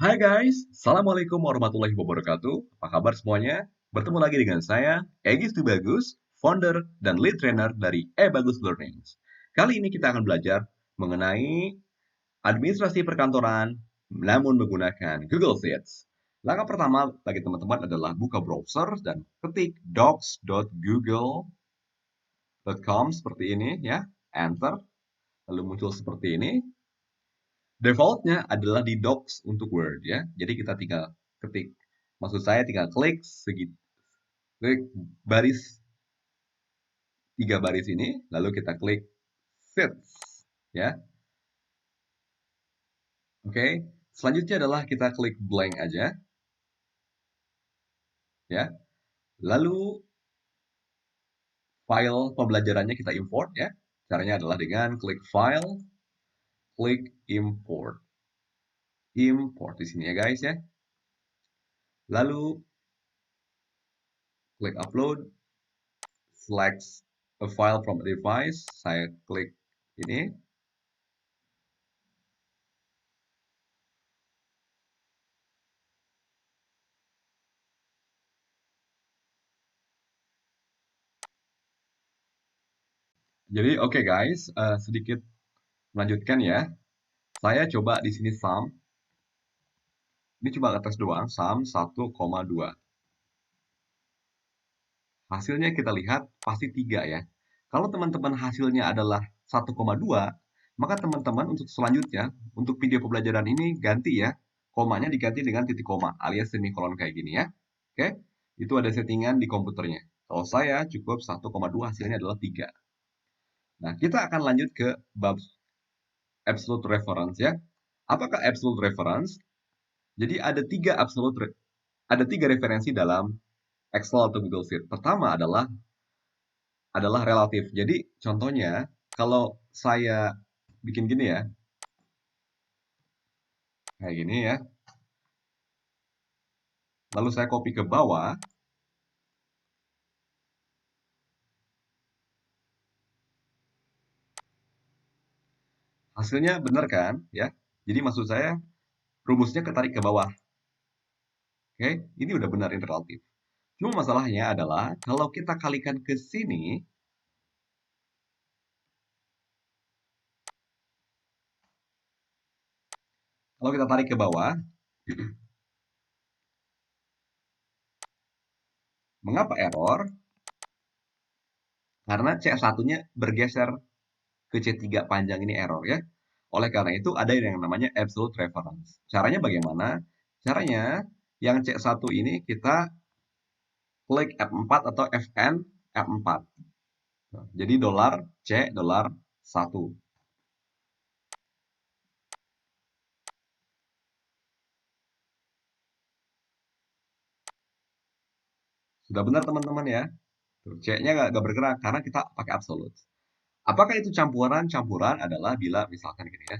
Hai guys, Assalamualaikum warahmatullahi wabarakatuh. Apa kabar semuanya? Bertemu lagi dengan saya, Egis Bagus, founder dan lead trainer dari Bagus Learning. Kali ini kita akan belajar mengenai administrasi perkantoran, namun menggunakan Google Sheets. Langkah pertama bagi teman-teman adalah buka browser dan ketik docs.google.com seperti ini ya, enter, lalu muncul seperti ini. Defaultnya adalah di Docs untuk Word ya. Jadi kita tinggal ketik, maksud saya tinggal klik klik baris 3 baris ini, lalu kita klik Sheets ya. Oke. Selanjutnya adalah kita klik blank aja ya. Lalu file pembelajarannya kita import ya. Caranya adalah dengan klik file, klik import. Import di sini ya guys ya. Lalu klik upload, select a file from a device, saya klik ini. Jadi oke guys, sedikit melanjutkan ya. Saya coba di sini sum. Ini cuma ngetes doang, sum 1,2. Hasilnya kita lihat pasti 3 ya. Kalau teman-teman hasilnya adalah 1,2, maka teman-teman untuk selanjutnya, untuk video pembelajaran ini ganti ya. Komanya diganti dengan titik koma alias semikolon kayak gini ya. Oke, itu ada settingan di komputernya. Kalau saya cukup 1,2, hasilnya adalah 3. Nah, kita akan lanjut ke bab absolute reference ya. Apakah absolute reference? Jadi ada tiga referensi dalam Excel atau Google Sheet. Pertama adalah relatif. Jadi contohnya kalau saya bikin gini ya, kayak gini ya. Lalu saya copy ke bawah. Hasilnya benar kan? Ya. Jadi maksud saya rumusnya ketarik ke bawah. Oke, ini udah benar ini relatif. Cuma masalahnya adalah kalau kita kalikan ke sini, kalau kita tarik ke bawah, mengapa error? Karena C1-nya bergeser ke C3 panjang ini error ya. Oleh karena itu ada yang namanya absolute reference. Caranya bagaimana? Caranya yang C1 ini kita klik F4 atau Fn F4. Jadi $C$1. Sudah benar teman-teman ya. C-nya nggak bergerak karena kita pakai absolute. Apakah itu campuran? Campuran adalah bila misalkan gini ya.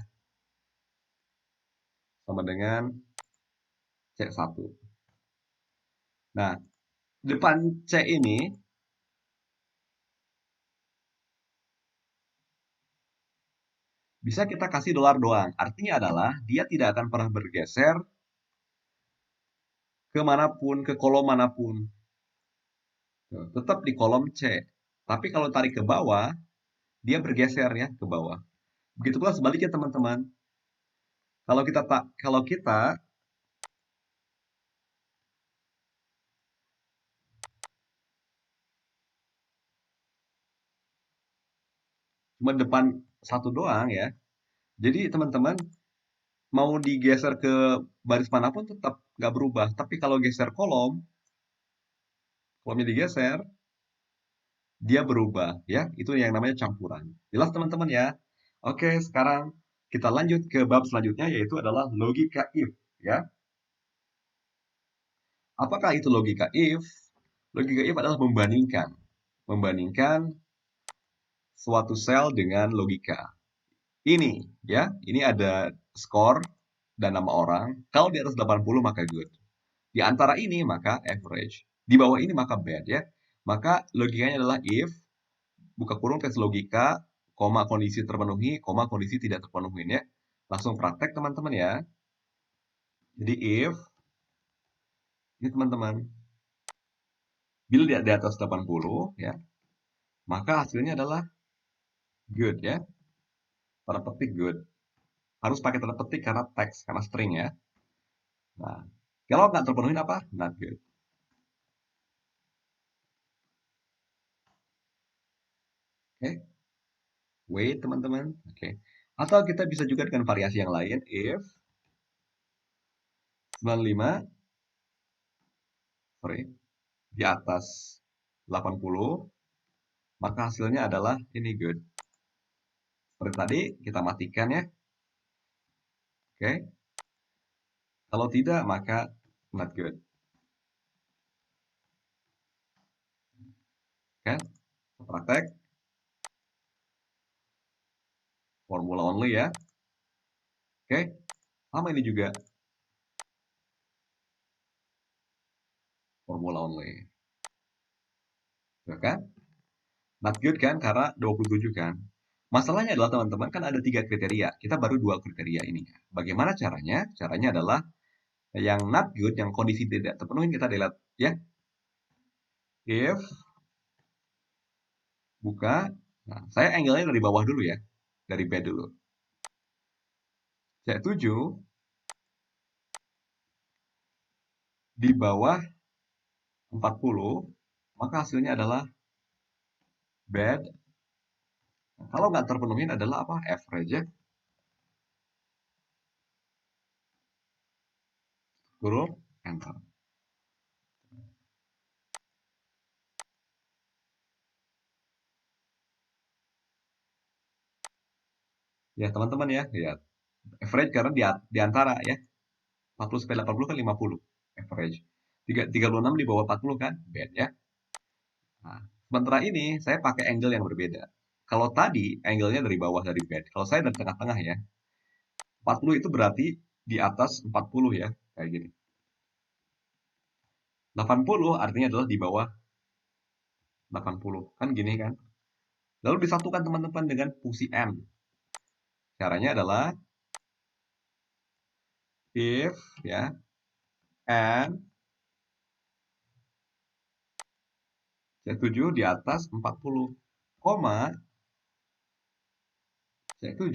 Sama dengan C1. Nah, depan C ini bisa kita kasih dolar doang. Artinya adalah dia tidak akan pernah bergeser ke manapun, ke kolom manapun. Tetap di kolom C. Tapi kalau tarik ke bawah, dia bergeser ya ke bawah. Begitu pula sebaliknya teman-teman. Kalau kita cuma depan satu doang ya. Jadi teman-teman mau digeser ke baris manapun tetap nggak berubah. Tapi kalau geser kolomnya digeser, dia berubah ya. Itu yang namanya campuran. Jelas teman-teman ya. Oke, sekarang kita lanjut ke bab selanjutnya yaitu adalah logika if ya. Apakah itu logika if? Logika if adalah membandingkan. Membandingkan suatu sel dengan logika. Ini ya, ini ada skor dan nama orang. Kalau di atas 80 maka good. Di antara ini maka average. Di bawah ini maka bad ya. Maka logikanya adalah if buka kurung tes logika, koma kondisi terpenuhi, koma kondisi tidak terpenuhi ya. Langsung praktek teman-teman ya. Jadi if ini teman-teman, bila di atas 80 ya, maka hasilnya adalah good ya. Tanda petik good. Harus pakai tanda petik karena teks, karena string ya. Nah, kalau nggak terpenuhi apa? Not good. Oke. Wait teman-teman. Oke. Atau kita bisa juga dengan variasi yang lain. If 95 sorry, di atas 80, maka hasilnya adalah ini good. Seperti tadi, kita matikan ya. Oke. Kalau tidak, maka not good. Oke. Praktek. Formula only ya. Oke. Sama ini juga. Formula only. Ya kan? Not good kan? Karena 27 kan? Masalahnya adalah teman-teman kan ada 3 kriteria. Kita baru 2 kriteria ini. Bagaimana caranya? Caranya adalah yang not good, yang kondisi tidak terpenuhi kita delete ya. If buka, nah, saya angle-nya dari bawah dulu ya. Dari bed dulu. C7 di bawah 40, maka hasilnya adalah bed. Nah, kalau nggak terpenuhi adalah apa? Average ya. Huruf enter. Ya teman-teman ya, lihat. Average karena di antara ya. 40 sampai 80 kan 50 average. 36 di bawah 40 kan bad ya. Nah, sementara ini saya pakai angle yang berbeda. Kalau tadi angle-nya dari bawah dari bad. Kalau saya dari tengah-tengah ya. 40 itu berarti di atas 40 ya, kayak gini. 80 artinya adalah di bawah 80. Kan gini kan? Lalu disatukan teman-teman dengan fungsi n. Caranya adalah if ya n C7 di atas 40, koma C7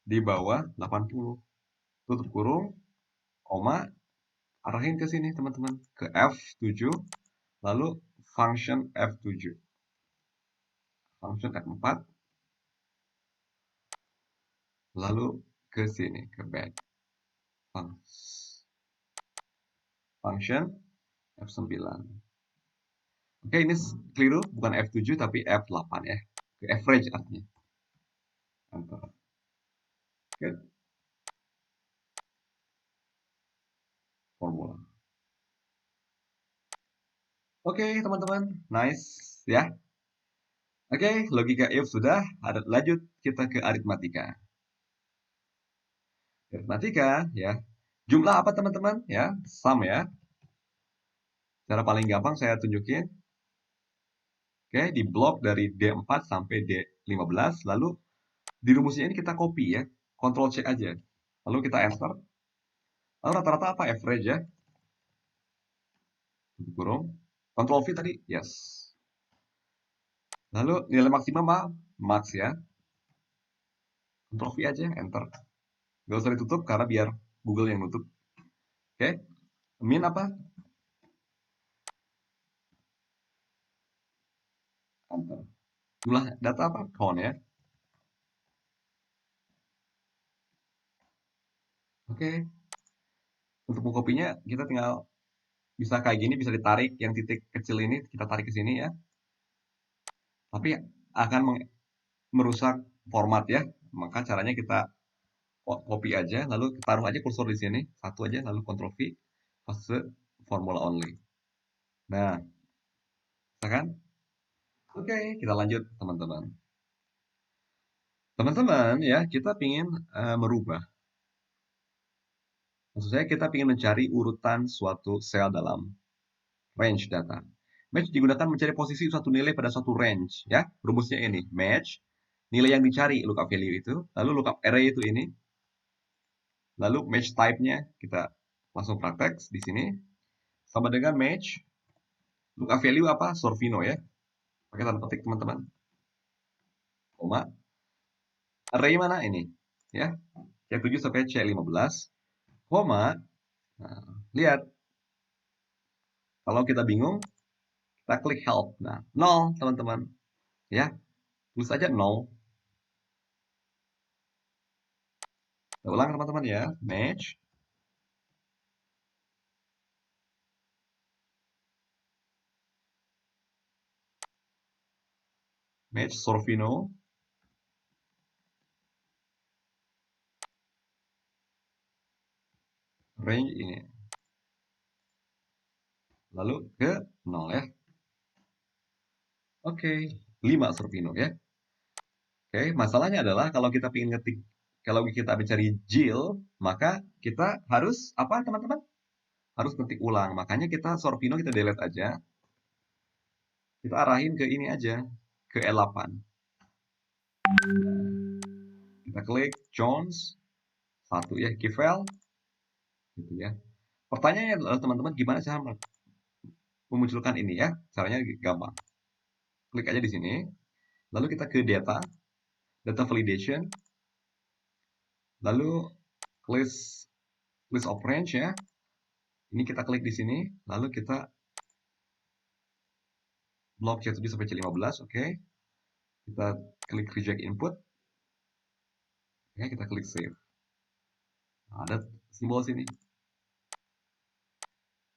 di bawah 80. Tutup kurung, koma, arahin ke sini teman-teman, ke F7, lalu function F7. Function F4, lalu ke sini, ke bed. Function F9. Oke, ini keliru, bukan F7 tapi F8 ya. Ke average artinya. Enter. Oke. Formula. Oke, teman-teman. Nice ya. Oke, logika if sudah. Lanjut kita ke aritmatika. Aritmatika ya. Jumlah apa teman-teman? Ya, sum ya. Cara paling gampang saya tunjukin. Oke, di blok dari D4 sampai D15. Lalu di rumusnya ini kita copy ya. Ctrl C aja. Lalu kita enter. Lalu rata-rata apa? Average ya. Kurung. Ctrl V tadi? Yes. Lalu nilai maksimum apa? Max ya. Ctrl V aja, enter. Gak usah ditutup karena biar Google yang nutup. Oke. Min apa? Enter. Jumlah data apa? Count ya. Oke. Untuk mengkopinya kita tinggal bisa kayak gini, bisa ditarik yang titik kecil ini kita tarik ke sini ya. Tapi akan merusak format ya. Maka caranya kita copy aja, lalu taruh aja kursor di sini, satu aja, lalu Ctrl V, paste formula only. Nah, bisa kan? Oke, kita lanjut teman-teman. Teman-teman ya, kita ingin merubah. Maksud saya kita ingin mencari urutan suatu sel dalam range data. Match digunakan mencari posisi suatu nilai pada suatu range ya. Rumusnya ini, match nilai yang dicari lookup value itu, lalu lookup array itu ini. Lalu match type-nya kita Langsung praktek di sini. Sama dengan match. Lookup value apa? Sorvino ya. Pakai tanda petik teman-teman. Koma. Array mana ini? Ya. C7 sampai C15. Koma. Nah, lihat. Kalau kita bingung, kita klik help. Nah, 0 teman-teman. Ya. Tulis aja 0. Kita ulang teman-teman ya. Match. Match Sorvino. Range ini. Lalu ke 0 ya. Oke. 5 Sorvino ya. Oke, masalahnya adalah kalau kita ingin ngetik, kalau kita mencari Jill, maka kita harus apa teman-teman? Harus ketik ulang. Makanya kita Sorvino kita delete aja. Kita arahin ke ini aja, ke E8. Kita klik Jones 1 ya, Kivel gitu ya. Pertanyaannya adalah teman-teman gimana cara memunculkan ini ya? Caranya gampang. Klik aja di sini. Lalu kita ke data validation. Lalu list of range ya. Ini kita klik di sini, lalu kita blok C7 sampai C15, oke. Kita klik reject input. Oke, kita klik save. Nah, ada simbol sini.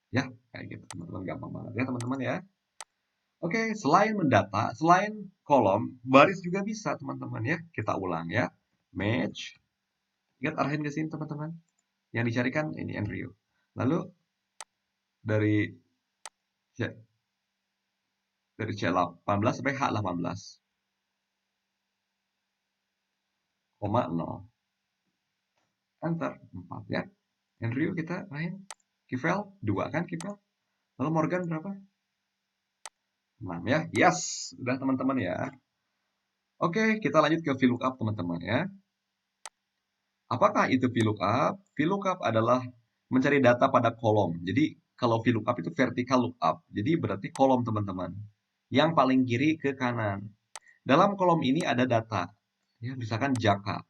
Ya, kayak gitu teman-teman, gampang banget ya teman-teman ya. Oke, selain mendata, selain kolom, baris juga bisa teman-teman ya. Kita ulang ya. Match. Ingat arahin ke sini teman-teman. Yang dicarikan ini Andrew. Lalu dari C18 sampai H18. Koma 0. Enter 4 ya. Andrew kita main. Kivel 2 kan Kivel. Lalu Morgan berapa? 6 ya. Yes, udah teman-teman ya. Oke, kita lanjut ke VLOOKUP teman-teman ya. Apakah itu VLOOKUP? VLOOKUP adalah mencari data pada kolom. Jadi kalau VLOOKUP itu vertical lookup. Jadi berarti kolom teman-teman. Yang paling kiri ke kanan. Dalam kolom ini ada data. Ya, misalkan Jaka.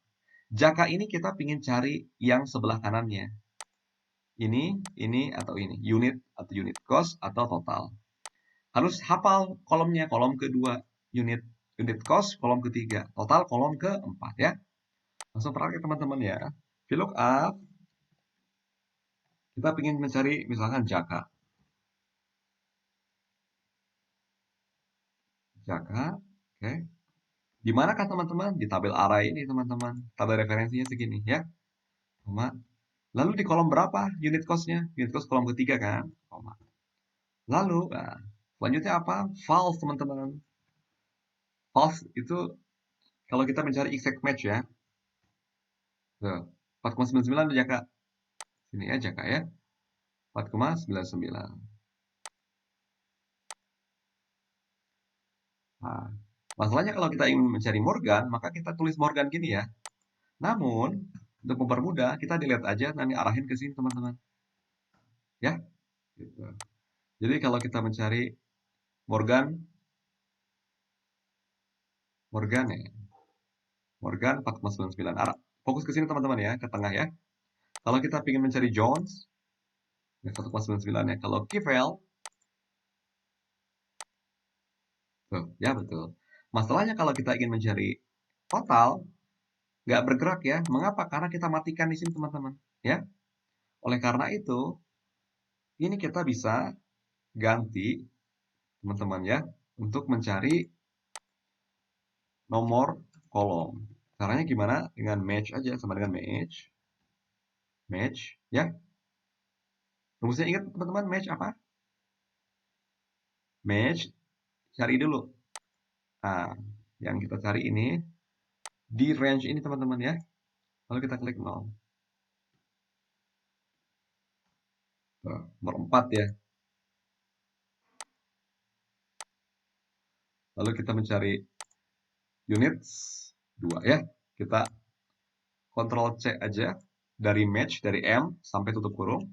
Jaka ini kita ingin cari yang sebelah kanannya. Ini, atau ini. Unit atau unit cost atau total. Harus hafal kolomnya. Kolom kedua unit cost, kolom ketiga. Total kolom keempat ya. Langsung praktek teman-teman ya. VLOOKUP. Kita ingin mencari misalkan Jaka. Jaka, oke. Di manakah teman-teman? Di tabel array ini teman-teman. Tabel referensinya segini ya. Koma. Lalu di kolom berapa unit cost-nya? Unit cost kolom ketiga kan? Koma. Lalu, nah, selanjutnya apa? False teman-teman. False itu kalau kita mencari exact match ya. 4,99 Jaka. Sini ya Jaka ya. 4,99. Nah, masalahnya kalau kita ingin mencari Morgan, maka kita tulis Morgan gini ya. Namun, untuk mempermudah, kita delete aja, nanti arahin ke sini teman-teman. Ya, gitu. Jadi kalau kita mencari Morgan ya. Morgan 4,99. Fokus ke sini teman-teman ya, ke tengah ya. Kalau kita ingin mencari Jones, 1,99 ya. Kalau Kivel, tuh, ya betul. Masalahnya kalau kita ingin mencari total, nggak bergerak ya. Mengapa? Karena kita matikan di sini teman-teman. Ya. Oleh karena itu, ini kita bisa ganti teman-teman ya, untuk mencari nomor kolom. Caranya gimana? Dengan match aja, sama dengan match ya. Rumusnya ingat teman-teman, match apa? Match, cari dulu. Nah, yang kita cari ini di range ini teman-teman ya. Lalu kita klik 0. Nomor 4 ya. Lalu kita mencari units 2 ya. Kita Ctrl C aja dari match, dari M sampai tutup kurung.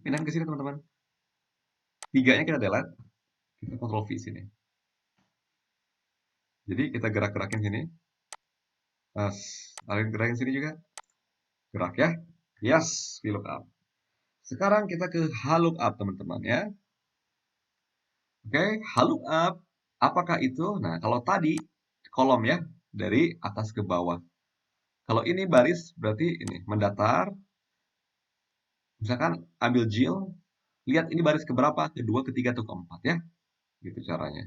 Pindahin ke sini teman-teman. 3-nya kita delete, kita Ctrl V sini. Jadi kita gerak-gerakin sini. Gerakin sini juga. Gerak ya. Yes, VLOOKUP. Sekarang kita ke HLOOKUP teman-teman ya. Oke, HLOOKUP. Apakah itu? Nah, kalau tadi kolom ya, dari atas ke bawah. Kalau ini baris berarti ini mendatar. Misalkan ambil JIL, lihat ini baris keberapa? Kedua, ketiga, atau keempat ya. Gitu caranya.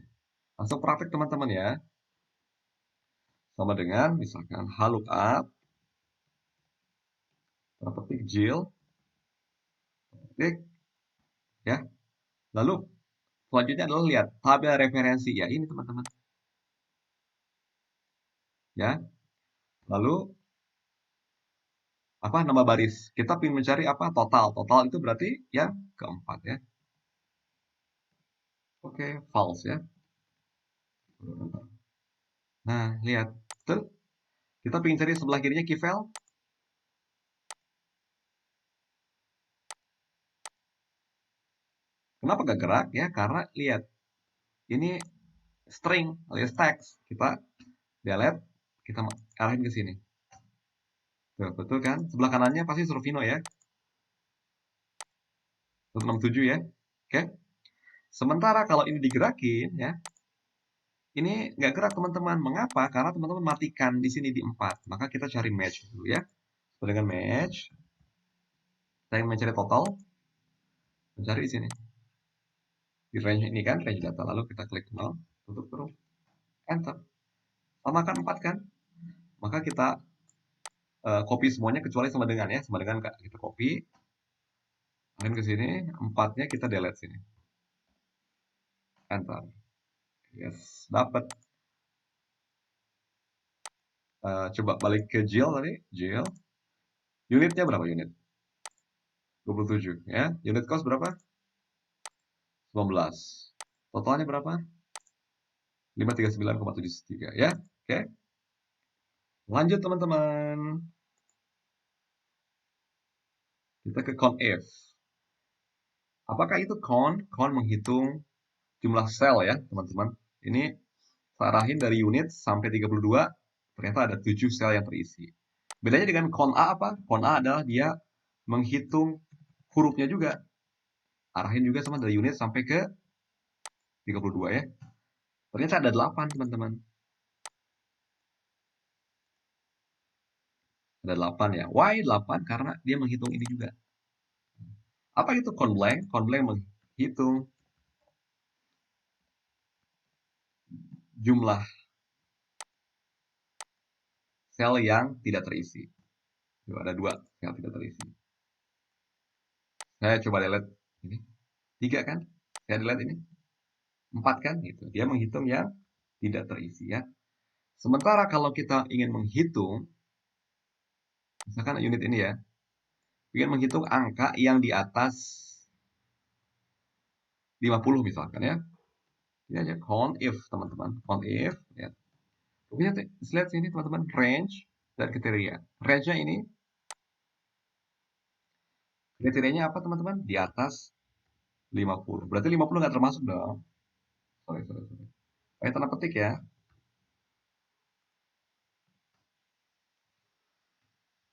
Langsung praktek teman-teman ya. Sama dengan misalkan HLOOKUP, petik JIL, klik ya. Lalu selanjutnya adalah lihat tabel referensi ya, ini teman-teman. Ya. Lalu apa nama baris? Kita ingin mencari apa? Total. Total itu berarti yang keempat ya. Oke, false ya. Nah, lihat. Tuh. Kita ingin cari sebelah kirinya key value. Kenapa gak gerak ya? Karena lihat. Ini string alias text. Kita delete, kita arahin ke sini. Tuh, betul kan? Sebelah kanannya pasti Survino ya. 167 ya. Oke. Sementara kalau ini digerakin ya, ini nggak gerak teman-teman. Mengapa? Karena teman-teman matikan di sini di 4. Maka kita cari match dulu ya. Dengan match, saya ingin mencari total, mencari di sini. Di range ini kan, range data. Lalu kita klik 0, tutup kurung, enter. Samakan 4 kan? Maka kita copy semuanya kecuali sama dengan ya. Sama dengan kita copy. Arahin ke sini, 4-nya kita delete sini. Enter. Yes, dapat. Coba balik ke JIL tadi. JIL. Unitnya berapa unit? 27 ya. Unit cost berapa? 19. Totalnya berapa? 539,73 ya. Oke. Lanjut teman-teman. Kita ke CONF. Apakah itu count? Count menghitung jumlah sel ya, teman-teman. Ini saya arahin dari unit sampai 32, ternyata ada 7 sel yang terisi. Bedanya dengan count A apa? Count A adalah dia menghitung hurufnya juga. Arahin juga sama dari unit sampai ke 32 ya. Ternyata ada 8, teman-teman. Ada 8 ya. Why 8? Karena dia menghitung ini juga. Apa itu count blank? Count blank menghitung jumlah sel yang tidak terisi. Ada 2 yang tidak terisi. Saya coba delete ini. 3 kan? Saya delete ini. 4 kan? Gitu. Dia menghitung yang tidak terisi ya. Sementara kalau kita ingin menghitung, misalkan unit ini ya, ingin menghitung angka yang di atas 50 misalkan ya. Ini aja count if teman-teman. Count if ya. Lihat sini teman-teman, range dan kriteria. Range-nya ini kriterianya apa teman-teman? Di atas 50. Berarti 50 nggak termasuk dong. Sorry. Pakai tanda petik ya.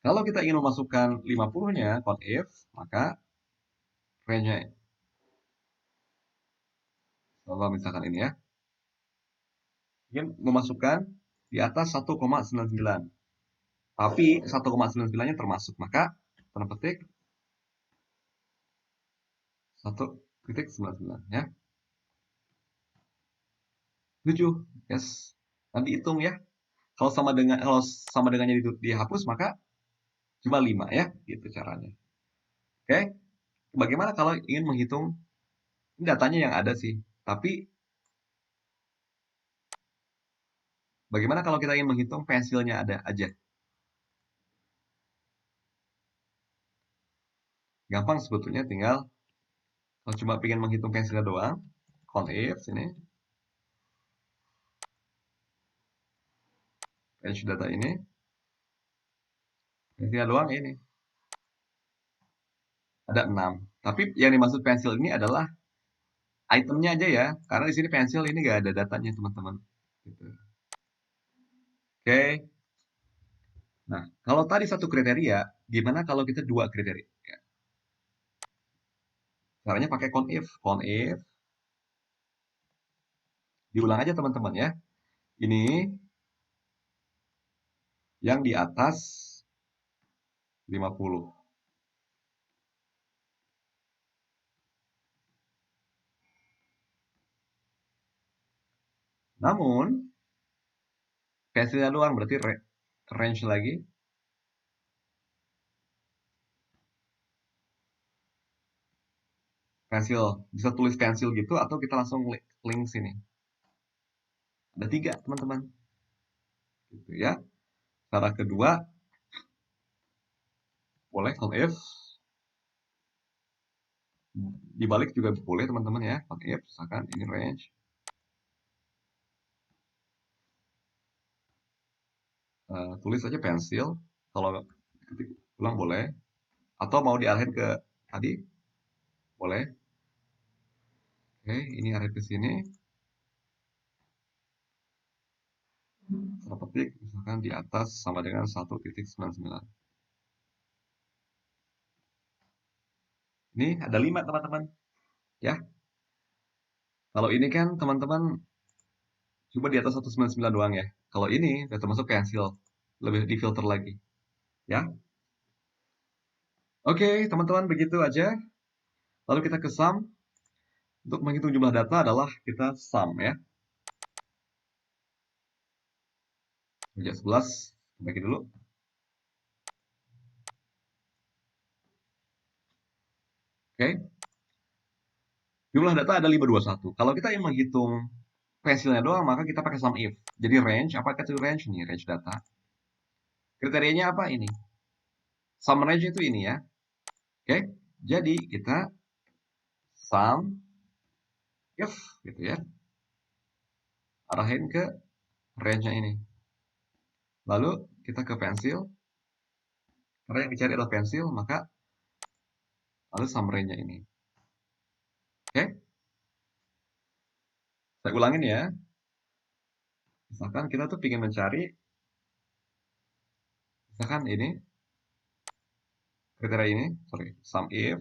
Kalau kita ingin memasukkan 50-nya, count if, maka range-nya. Kalau misalkan ini ya. Ingin memasukkan di atas 1,99. Tapi 1,99-nya termasuk. Maka tanda petik 1,99 ya. 7. Yes. Nanti hitung ya. Kalau sama dengannya dihapus maka cuma 5 ya, gitu caranya. Oke. Bagaimana kalau ingin menghitung, ini datanya yang ada sih, tapi bagaimana kalau kita ingin menghitung pensilnya ada aja? Gampang sebetulnya, tinggal kalau cuma ingin menghitung pensilnya doang, count if sini, range data ini, pensilnya doang ini, ada 6. Tapi yang dimaksud pensil ini adalah itemnya aja ya, karena di sini pensil ini nggak ada datanya teman-teman. Gitu. Oke. Nah, kalau tadi satu kriteria, gimana kalau kita dua kriteria? Ya, caranya pakai conif. Conif, diulang aja teman-teman ya. Ini yang di atas 50. Namun, pensilnya doang, berarti range lagi. Pensil, bisa tulis pensil gitu, atau kita langsung link sini. Ada 3, teman-teman. Gitu ya. Cara kedua, boleh conif. Dibalik juga boleh, teman-teman ya. Conif, misalkan ini range. Tulis aja pensil. Kalau ketik ulang boleh. Atau mau diarahin ke tadi, boleh. Oke, ini arahin ke sini. Cara petik, misalkan di atas sama dengan 1.99. Ini ada 5, teman-teman. Ya, kalau ini kan teman-teman coba di atas 199 doang ya. Kalau ini udah termasuk pensil, lebih difilter lagi. Ya, oke teman-teman, begitu aja. Lalu kita ke sum. Untuk menghitung jumlah data adalah kita sum ya. Meja 11, bagi dulu. Oke. Jumlah data ada 521. Kalau kita ingin menghitung pensilnya doang, maka kita pakai sum if. Jadi range, apakah itu range nih? Range data. Kriterianya apa ini? Sum range itu ini ya. Oke. Jadi kita sum if gitu ya. Arahin ke range-nya ini. Lalu kita ke pensil. Karena yang dicari adalah pensil, maka lalu sum range-nya ini. Oke. Saya ulangin ya. Misalkan kita tuh ingin mencari, misalkan ini, kriteria ini, sorry, sum if,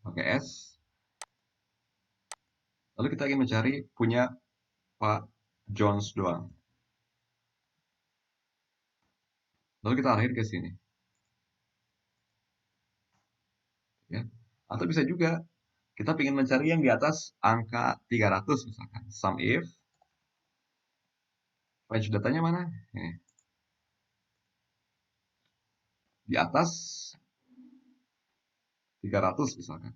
pakai S. Lalu kita ingin mencari punya Pak Jones doang. Lalu kita arahin ke sini. Ya. Atau bisa juga kita ingin mencari yang di atas angka 300 misalkan. Sum if, range datanya mana? Ini. Di atas 300 misalkan.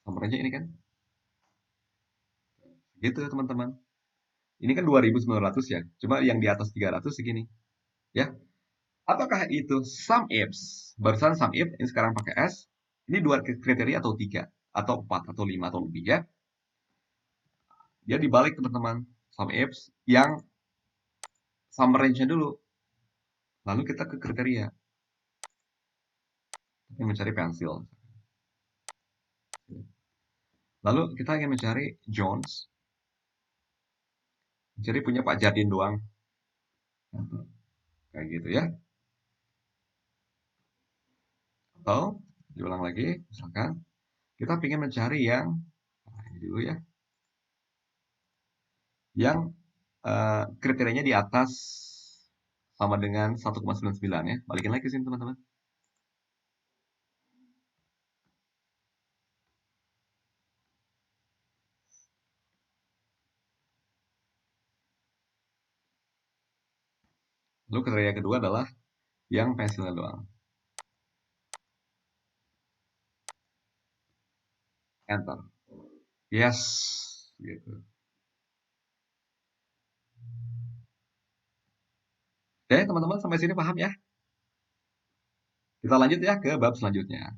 Sum range ini kan. Gitu teman-teman. Ini kan 2.900 ya. Cuma yang di atas 300 segini. Ya. Apakah itu sum ifs? Barusan sum if, ini sekarang pakai S. Ini 2 kriteria atau 3 atau 4 atau 5 atau lebih ya. Dia dibalik teman-teman. Sum ifs yang sum range-nya dulu. Lalu kita ke kriteria. Kita mencari pensil. Lalu kita ingin mencari Jones. Jadi punya Pak Jardin doang. Kayak gitu ya. Atau diulang lagi, misalkan kita ingin mencari yang ini dulu ya. Yang kriterianya di atas sama dengan 1,99 ya. Balikin lagi ke sini teman-teman. Lalu kriteria kedua adalah yang pensilnya doang. Enter. Yes. Gitu. Oke teman-teman, sampai sini paham ya? Kita lanjut ya ke bab selanjutnya.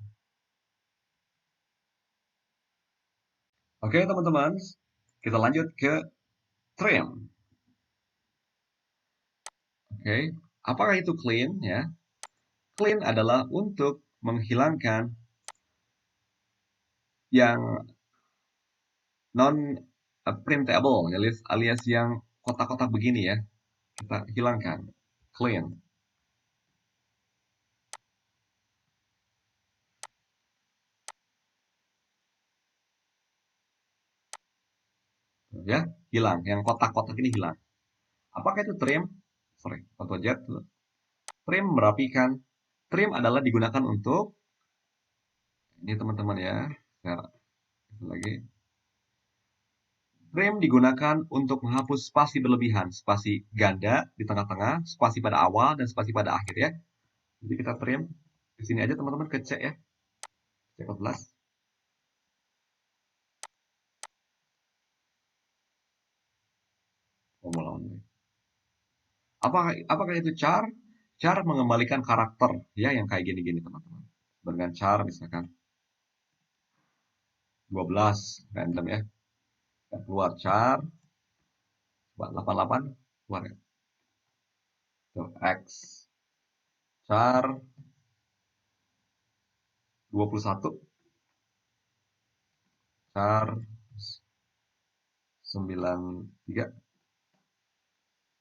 Oke teman-teman, kita lanjut ke trim. Oke, apakah itu clean ya? Clean adalah untuk menghilangkan yang non printable alias yang kotak-kotak begini ya. Kita hilangkan. Clean. Ya, hilang. Yang kotak-kotak ini hilang. Apakah itu trim? Sorry, Ctrl Z. Trim merapikan. Trim adalah digunakan untuk ini teman-teman ya. Saya lagi. Trim digunakan untuk menghapus spasi berlebihan, spasi ganda di tengah-tengah, spasi pada awal dan spasi pada akhir ya. Jadi kita trim di sini aja teman-teman, ke C ya. C14. Apakah itu char? Char mengembalikan karakter ya yang kayak gini-gini teman-teman. Dengan char misalkan 12 random ya. Keluar char 88 keluar ya. Tuh, X char 21 char 93.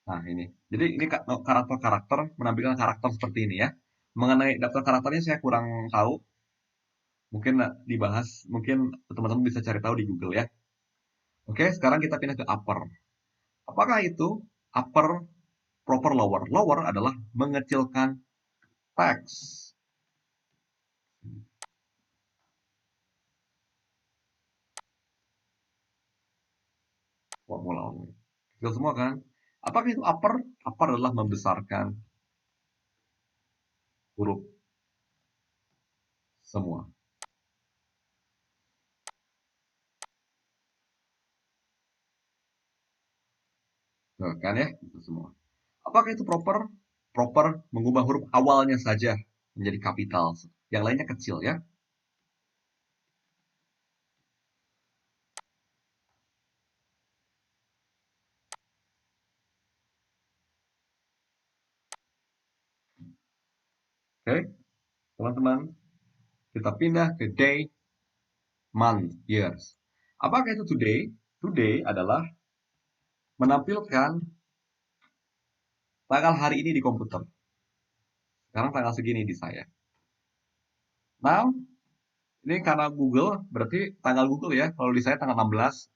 Nah, ini. Jadi ini karakter menampilkan karakter seperti ini ya. Mengenai daftar karakternya saya kurang tahu. Mungkin dibahas, mungkin teman-teman bisa cari tahu di Google ya. Oke, sekarang kita pindah ke upper. Apakah itu upper proper lower? Lower adalah mengecilkan teks. Formula only. Kecil semua kan? Apakah itu upper? Upper adalah membesarkan huruf semua. Tuh, kan ya? Itu semua. Apakah itu proper? Proper mengubah huruf awalnya saja menjadi kapital. Yang lainnya kecil ya. Oke, teman-teman. Kita pindah ke day, month, years. Apakah itu today? Today adalah menampilkan tanggal hari ini di komputer. Sekarang tanggal segini di saya. Now, ini karena Google, berarti tanggal Google ya. Kalau di saya tanggal 16,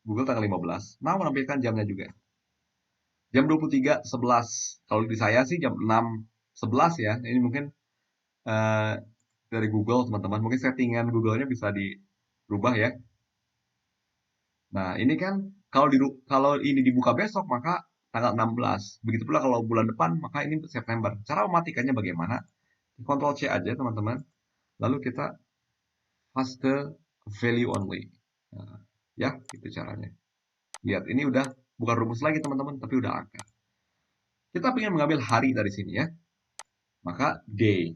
Google tanggal 15. Now menampilkan jamnya juga. Jam 23.11. Kalau di saya sih jam 6.11 ya. Ini mungkin uh, dari Google teman-teman. Mungkin settingan Google-nya bisa dirubah ya. Nah, ini kan kalau ini dibuka besok maka tanggal 16. Begitu pula kalau bulan depan maka ini September. Cara mematikannya bagaimana? Ctrl C aja teman-teman. Lalu kita paste ke value only. Nah, ya, itu caranya. Lihat, ini udah bukan rumus lagi teman-teman, tapi udah angka. Kita ingin mengambil hari dari sini ya. Maka day.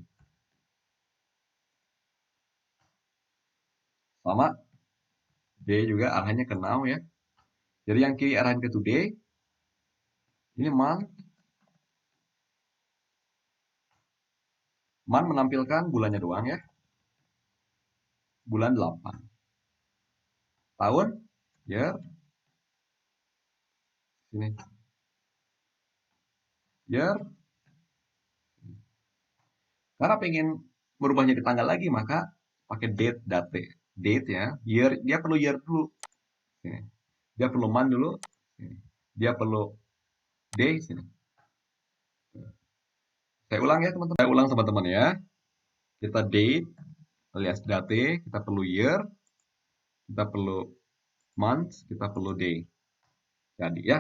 Sama day juga arahnya ke now ya. Jadi yang kiri arahan ke today. Ini month. Month menampilkan bulannya doang ya. Bulan 8. Tahun, year. Sini. Year. Karena pengen merubahnya ke tanggal lagi, maka pakai date ya. Year, dia perlu year dulu. Sini. Dia perlu month dulu. Sini. Dia perlu day. Sini. Saya ulang ya teman-teman. Saya ulang teman-teman ya. Kita date alias date, kita perlu year, kita perlu month, kita perlu day. Jadi ya.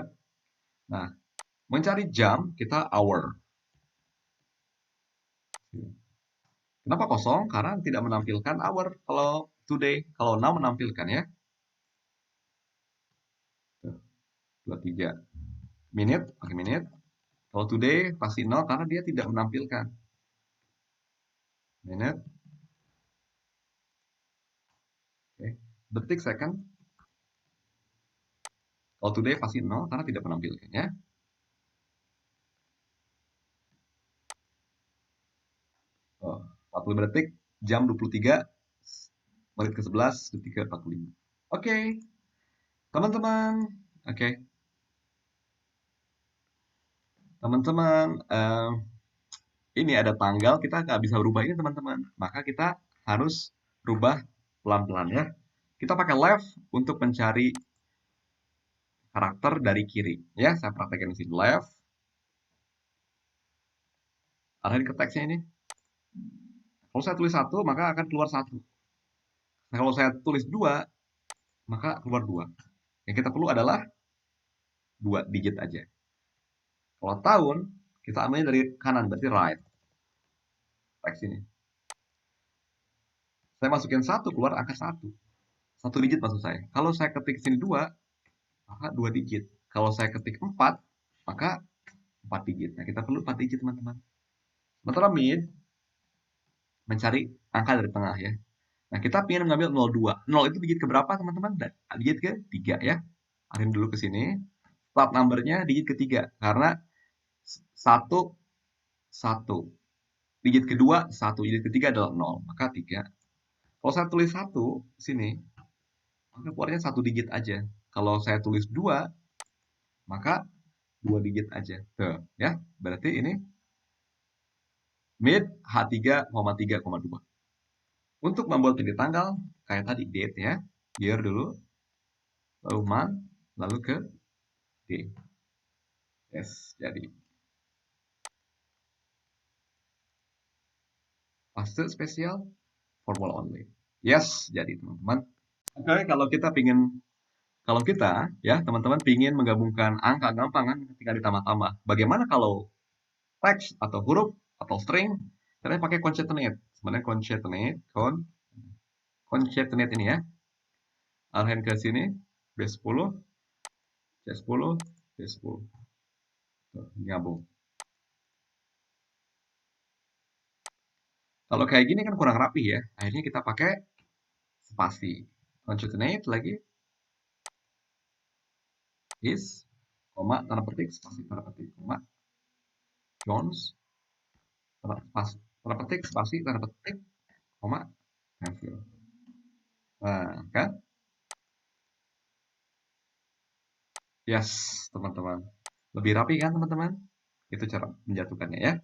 Nah, mencari jam kita hour. Kenapa kosong? Karena tidak menampilkan hour kalau today, kalau now menampilkan ya. 23 menit, pakai menit. Kalau today pasti 0 karena dia tidak menampilkan. Menit. Oke. Detik, second. Kalau today pasti 0 karena tidak menampilkan ya. 45 detik, jam 23, menit ke-11, detik ke-45. Oke, teman-teman. Oke, teman-teman. Ini ada tanggal, kita nggak bisa berubah ini teman-teman. Maka kita harus rubah pelan-pelan ya. Kita pakai left untuk mencari karakter dari kiri. Ya, saya praktekkan di sini. Left. Arahin ke teksnya ini. Kalau saya tulis 1, maka akan keluar 1. Nah, kalau saya tulis 2, maka keluar 2. Yang kita perlu adalah 2 digit aja. Kalau tahun, kita ambilnya dari kanan, berarti right. Teks ini. Saya masukin 1, keluar angka 1. 1 digit maksud saya. Kalau saya ketik sini 2, maka 2 digit. Kalau saya ketik 4, maka 4 digit. Nah, kita perlu 4 digit, teman-teman. Sementara mid, mencari angka dari tengah ya. Nah, kita ingin mengambil 02. 0 itu digit keberapa, teman-teman? Digit ke-3 ya. Arahin dulu ke sini. Start number-nya digit ke-3. Karena 1, 1. Digit kedua, 1. Digit ketiga adalah 0. Maka 3. Kalau saya tulis 1, sini, maka keluarnya 1 digit aja. Kalau saya tulis 2, maka 2 digit aja. Tuh, ya. Berarti ini mid H3,3,2. Untuk membuat pilih tanggal, kayak tadi date ya. Year dulu, lalu month, lalu ke day. Yes, jadi. Paste spesial, formula only. Yes, jadi teman-teman. Oke, kalau kita ya teman-teman pingin menggabungkan angka gampang kan ketika ditambah-tambah. Bagaimana kalau teks atau huruf atau string caranya pakai concatenate. Sebenarnya concatenate ini ya. Arahin ke sini B10, C10, C10. Tuh, nyambung. Kalau kayak gini kan kurang rapi ya. Akhirnya kita pakai spasi. Concatenate lagi is, koma, tanda petik, spasi, tanda petik, koma, Jones, tanda petik, spasi, tanda petik, koma, cancel. Nah, kan? Yes, teman-teman. Lebih rapi kan, teman-teman? Itu cara menjatuhkannya ya.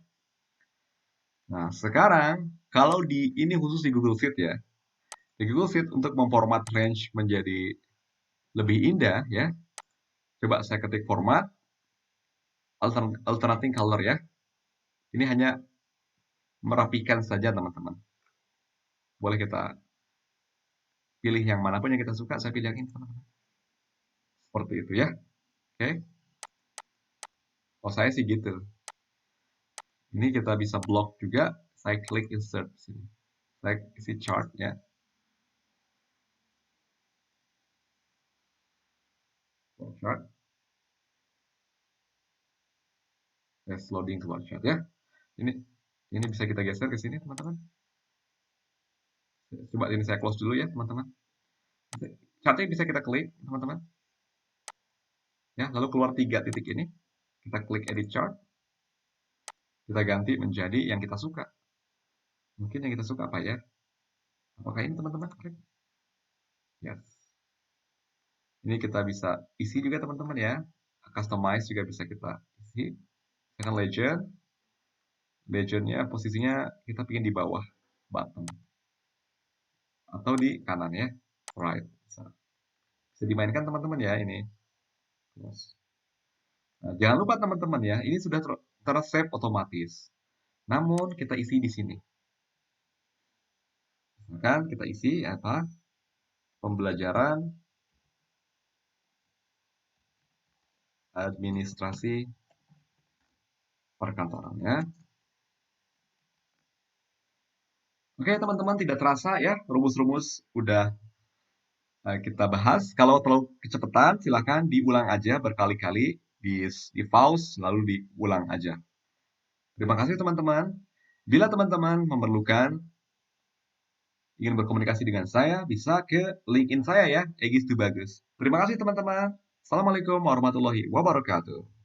Nah, sekarang kalau ini khusus di Google Sheet ya. Di Google Sheet untuk memformat range menjadi lebih indah ya. Coba saya ketik format alternating color ya. Ini hanya merapikan saja teman-teman. Boleh kita pilih yang manapun yang kita suka, saya pilih yang ini teman-teman. Seperti itu ya. Oke. Kalau saya sih gitu. Ini kita bisa block juga. Saya klik insert sini. Saya isi chart ya. Chart. Let's loading keluar chart ya. Ini bisa kita geser ke sini teman-teman. Coba ini saya close dulu ya teman-teman. Chartnya bisa kita klik teman-teman. Ya, lalu keluar 3 titik ini. Kita klik edit chart. Kita ganti menjadi yang kita suka. Mungkin yang kita suka apa ya? Apakah ini teman-teman? Klik. Yes. Ini kita bisa isi juga teman-teman ya. Customize juga bisa kita isi. Misalkan legend. Legendnya posisinya kita pilih di bawah bottom. Atau di kanan ya. Right. Bisa dimainkan teman-teman ya ini. Nah, jangan lupa teman-teman ya, ini sudah ter-save otomatis. Namun kita isi di sini. Misalkan kita isi apa? Pembelajaran administrasi perkantoran ya. Oke teman-teman, tidak terasa ya, rumus-rumus udah kita bahas. Kalau terlalu kecepatan, silahkan diulang aja berkali-kali, di pause, lalu diulang aja. Terima kasih teman-teman. Bila teman-teman memerlukan, ingin berkomunikasi dengan saya, bisa ke LinkedIn saya ya, Egis Tubagus. Terima kasih teman-teman. Assalamualaikum warahmatullahi wabarakatuh.